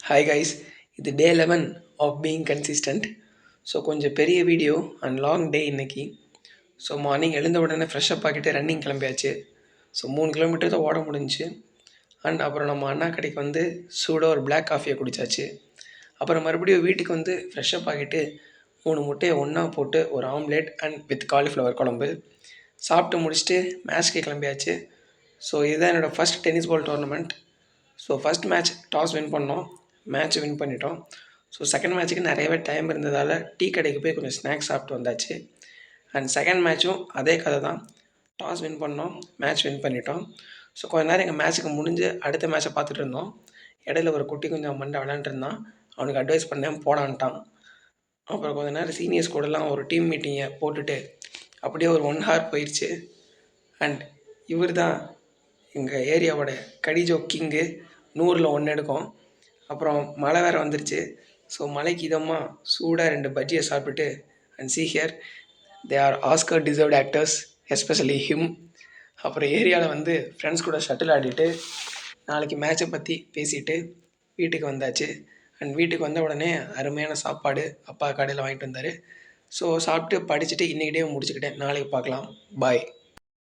Hi guys, இது டே 11 of being consistent. So கொஞ்சம் பெரிய வீடியோ அண்ட் லாங் டே இன்னைக்கு. ஸோ மார்னிங் எழுந்த உடனே ஃப்ரெஷ்அப் ஆகிட்டு ரன்னிங் கிளம்பியாச்சு. ஸோ 3 கிலோமீட்டர் தான் ஓட முடிஞ்சுச்சு. அண்ட் அப்புறம் நம்ம அண்ணா கடைக்கு வந்து சூடாக ஒரு பிளாக் காஃபியை குடித்தாச்சு. அப்புறம் மறுபடியும் வீட்டுக்கு வந்து ஃப்ரெஷ்அப் ஆகிட்டு 3 முட்டையை ஒன்றா போட்டு ஒரு ஆம்லேட் அண்ட் வித் காலிஃப்ளவர் குழம்பு சாப்பிட்டு முடிச்சுட்டு மேட்ச்க்கு கிளம்பியாச்சு. ஸோ இதுதான் என்னோடய first tennis ball tournament. So first match toss win பண்ணோம், மேட்ச் வின் பண்ணிட்டோம். ஸோ செகண்ட் மேட்ச்சுக்கு நிறையவே டைம் இருந்ததால் டீ கடைக்கு போய் கொஞ்சம் ஸ்நாக்ஸ் சாப்பிட்டு வந்தாச்சு. அண்ட் செகண்ட் மேட்ச்சும் அதே கதை தான், டாஸ் வின் பண்ணோம், மேட்ச் வின் பண்ணிட்டோம். ஸோ கொஞ்ச நேரம் எங்கள் மேட்ச்சுக்கு முடிஞ்சு அடுத்த மேட்ச்சை பார்த்துட்டு இருந்தோம். இடையில ஒரு குட்டி கொஞ்சம் மண்டை விளாண்டுருந்தான், அவனுக்கு அட்வைஸ் பண்ணேன் போடான்ட்டான். அப்புறம் கொஞ்ச நேரம் சீனியர்ஸ் கூடலாம் ஒரு டீம் மீட்டிங்கை போட்டுட்டு அப்படியே ஒரு 1 hour போயிடுச்சு. அண்ட் இவர் தான் எங்கள் ஏரியாவோட கடிஜோ கிங்கு, 100ல் 1 எடுக்கும். அப்புறம் மழை வேறு வந்துருச்சு. ஸோ மழைக்கு இதமாக சூடாக 2 பஜ்ஜியை சாப்பிட்டுட்டு and see here they are Oscar deserved actors, especially him. அப்புறம் ஏரியாவில் வந்து ஃப்ரெண்ட்ஸ் கூட ஷட்டில் ஆடிட்டு நாளைக்கு மேட்சை பற்றி பேசிட்டு வீட்டுக்கு வந்தாச்சு. அண்ட் வீட்டுக்கு வந்த உடனே அருமையான சாப்பாடு அப்பா கடையில் வாங்கிட்டு வந்தார். ஸோ சாப்பிட்டு படிச்சுட்டு இன்றைக்கி டே முடிச்சுக்கிட்டேன். நாளைக்கு பார்க்கலாம். பாய்.